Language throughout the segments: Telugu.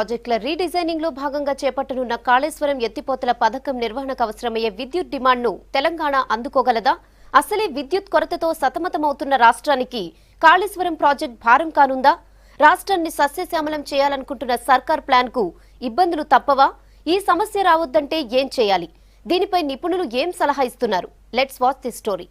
ప్రాజెక్టుల రీడిజైనింగ్ లో భాగంగా చేపట్టనున్న కాళేశ్వరం ఎత్తిపోతల పథకం నిర్వహణకు అవసరమయ్యే విద్యుత్ డిమాండ్ను తెలంగాణ అందుకోగలదా? అసలే విద్యుత్ కొరతతో సతమతమవుతున్న రాష్ట్రానికి కాళేశ్వరం ప్రాజెక్ట్ భారం కానుందా? రాష్ట్రాన్ని సస్యశ్యామలం చేయాలనుకుంటున్న సర్కార్ ప్లాన్ కు ఇబ్బందులు తప్పవా? ఈ సమస్య రావొద్దంటే ఏం చేయాలి? దీనిపై నిపుణులు ఏం సలహా ఇస్తున్నారు? Let's watch this story.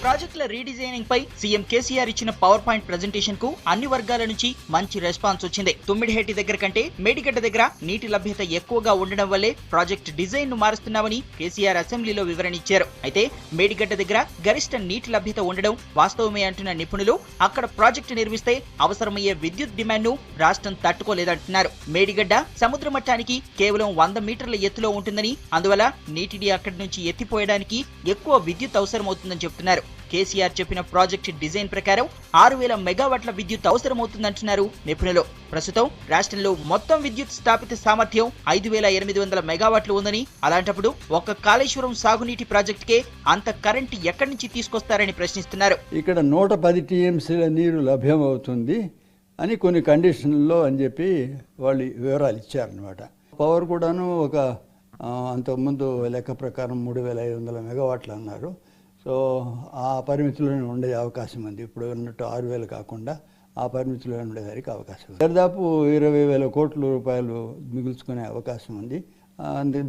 ప్రాజెక్టుల రీడిజైనింగ్ పై సీఎం కేసీఆర్ ఇచ్చిన పవర్ పాయింట్ ప్రెజెంటేషన్ కు అన్ని వర్గాల నుంచి మంచి రెస్పాన్స్ వచ్చింది. తుమ్మిడిహెట్టి దగ్గర కంటే మేడిగడ్డ దగ్గర నీటి లభ్యత ఎక్కువగా ఉండడం వల్లే ప్రాజెక్ట్ డిజైన్ ను మారుస్తున్నామని కేసీఆర్ అసెంబ్లీలో వివరణ ఇచ్చారు. అయితే మేడిగడ్డ దగ్గర గరిష్ట నీటి లభ్యత ఉండడం వాస్తవమే అంటున్న నిపుణులు అక్కడ ప్రాజెక్టు నిర్మిస్తే అవసరమయ్యే విద్యుత్ డిమాండ్ ను రాష్ట్రం తట్టుకోలేదంటున్నారు. మేడిగడ్డ సముద్ర మట్టానికి కేవలం 100 మీటర్ల ఎత్తులో ఉంటుందని, అందువల్ల నీటిని అక్కడి నుంచి ఎత్తిపోయడానికి ఎక్కువ విద్యుత్ అవసరమవుతుందని చెబుతున్నారు. కేసీఆర్ చెప్పిన ప్రాజెక్ట్ డిజైన్ ప్రకారం 6000 మెగావాట్ల విద్యుత్ అవసరమవుతుందంటున్నారు నిపుణులు. ప్రస్తుతం రాష్ట్రంలో మొత్తం విద్యుత్ స్థాపిత సామర్థ్యం 5800 మెగావాట్లు ఉందని, అలాంటప్పుడు ఒక్క కాళేశ్వరం సాగునీటి ప్రాజెక్టుకే అంత కరెంటు ఎక్కడి నుంచి తీసుకొస్తారని ప్రశ్నిస్తున్నారు. ఇక్కడ 110 టీఎంసీల నీరు లభ్యమవుతుంది అని కొన్ని కండిషన్లలో అని చెప్పి వాళ్ళు వివరాలు ఇచ్చారనమాట. పవర్ కూడాను ఒక అంతకుముందు లెక్క ప్రకారం 3500 మెగావాట్లు అన్నారు. సో ఆ పరిమితిలోనే ఉండే అవకాశం ఉంది. ఇప్పుడు ఉన్నట్టు 6000 కాకుండా ఆ పరిమితిలో ఉండేదానికి అవకాశం ఉంది. దాదాపు 20,000 కోట్ల రూపాయలు మిగుల్చుకునే అవకాశం ఉంది.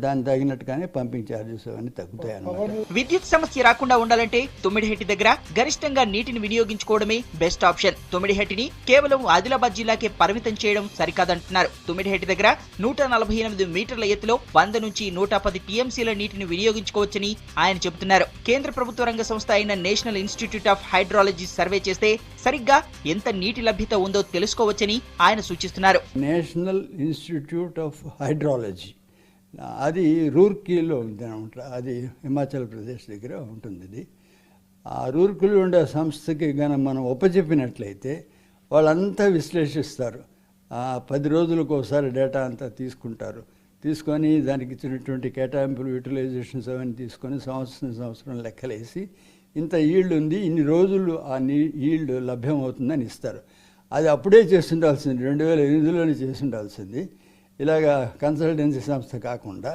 దానికి తగినట్టుగానే పంపింగ్ ఛార్జెస్ అవన్నీ తగ్గుతాయి అన్నమాట. విద్యుత్ సమస్య రాకుండా ఉండాలంటే తుమ్మిడిహెట్టి దగ్గర గరిష్టంగా నీటిని వినియోగించుకోవడమే బెస్ట్ ఆప్షన్. తుమ్మిడిహెట్టిని కేవలం ఆదిలాబాద్ జిల్లాకే పరిమితం చేయడం సరికాదంటున్నారు. తుమ్మిడిహెట్టి దగ్గర 148 మీటర్ల ఎత్తులో 100 నుంచి 110 టీఎంసీల నీటిని వినియోగించుకోవచ్చని ఆయన చెబుతున్నారు. కేంద్ర ప్రభుత్వ రంగ సంస్థ అయిన national institute of hydrology survey చేస్తే సరిగ్గా ఎంత నీటి లభ్యత ఉందో తెలుసుకోవచ్చని ఆయన సూచిస్తున్నారు. నేషనల్ ఇన్స్టిట్యూట్ ఆఫ్ హైడ్రాలజీ అది రూర్కీలో ఉంది అనమాట. అది హిమాచల్ ప్రదేశ్ దగ్గర ఉంటుంది. ఇది ఆ రూర్కీలో ఉండే సంస్థకి కనుక మనం ఒప్పచెప్పినట్లయితే వాళ్ళంతా విశ్లేషిస్తారు. 10 రోజులకు ఒకసారి డేటా అంతా తీసుకుంటారు. తీసుకొని దానికి ఇచ్చినటువంటి కేటాయింపులు, యూటిలైజేషన్స్ అవన్నీ తీసుకొని సంవత్సరం లెక్కలేసి ఇంత ఈల్డ్ ఉంది, ఇన్ని రోజులు ఆ ఈల్డ్ లభ్యమవుతుందని ఇస్తారు. అది అప్పుడే చేస్తుండాల్సింది, 2008లోనే చేస్తుండాల్సింది. ఇలాగా కన్సల్టెన్సీ సంస్థ కాకుండా,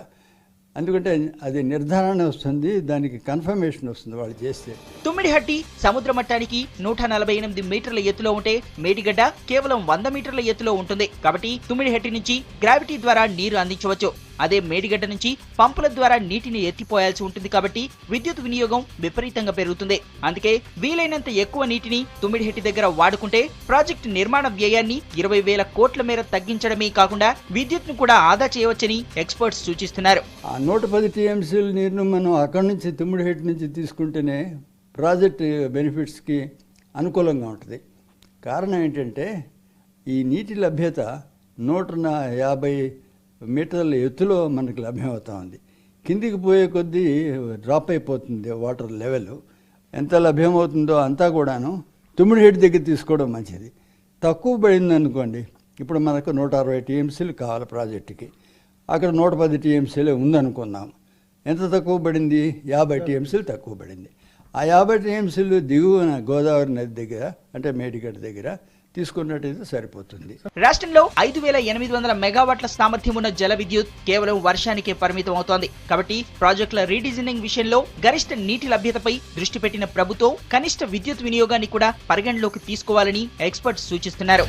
ఎందుకంటే అది నిర్ధారణ వస్తుంది, దానికి కన్ఫర్మేషన్ వస్తుంది వాళ్ళు చేస్తే. తుమ్మిడిహట్టి సముద్ర మట్టానికి 148 మీటర్ల ఎత్తులో ఉంటే మేడిగడ్డ కేవలం 100 మీటర్ల ఎత్తులో ఉంటుంది. కాబట్టి తుమ్మిడిహట్టి నుంచి గ్రావిటీ ద్వారా నీరు అందించవచ్చు. అదే మేడిగడ్డ నుంచి పంపుల ద్వారా నీటిని ఎత్తిపోయాల్సి ఉంటుంది. కాబట్టి విద్యుత్ వినియోగం విపరీతంగా పెరుగుతుంది. అందుకే వీలైనంత ఎక్కువ నీటిని తుమ్మిడిహెట్టి దగ్గర వాడుకుంటే ప్రాజెక్టు నిర్మాణ వ్యయాన్ని 20,000 కోట్ల మేర తగ్గించడమే కాకుండా విద్యుత్ ను కూడా ఆదా చేయవచ్చని ఎక్స్పర్ట్స్ సూచిస్తున్నారు. 110 టీఎంసీల నీరును మనం అక్కడి నుంచి తుమ్మిడిహెట్టి నుంచి తీసుకుంటేనే ప్రాజెక్ట్ బెనిఫిట్స్కి అనుకూలంగా ఉంటుంది. కారణం ఏంటంటే ఈ నీటి లభ్యత 150 మీటర్ల ఎత్తులో మనకు లభ్యమవుతా ఉంది. కిందికి పోయే కొద్దీ డ్రాప్ అయిపోతుంది వాటర్ లెవెల్. ఎంత లభ్యమవుతుందో అంతా కూడాను తుమ్మిడిహెట్టి దగ్గర తీసుకోవడం మంచిది. తక్కువ పడింది అనుకోండి, ఇప్పుడు మనకు 160 టీఎంసీలు కావాలి ప్రాజెక్టుకి, అక్కడ 110 టీఎంసీలే ఉందనుకుందాం. ఎంత తక్కువ పడింది? 50 టీఎంసీలు తక్కువ పడింది. ఆ 50 టీఎంసీలు దిగువన గోదావరి నది దగ్గర అంటే మేడిగడ్డ దగ్గర తీసుకున్నట్టయితే సరిపోతుంది. రాష్ట్రంలో 5800 మెగావాట్ల సామర్థ్యం ఉన్న జల విద్యుత్ కేవలం వర్షానికే పరిమితం అవుతోంది. కాబట్టి ప్రాజెక్టుల రీడిజైనింగ్ విషయంలో గరిష్ట నీటి లభ్యతపై దృష్టి పెట్టిన ప్రభుత్వం కనిష్ట విద్యుత్ వినియోగాన్ని కూడా పరిగణలోకి తీసుకోవాలని ఎక్స్పర్ట్స్ సూచిస్తున్నారు.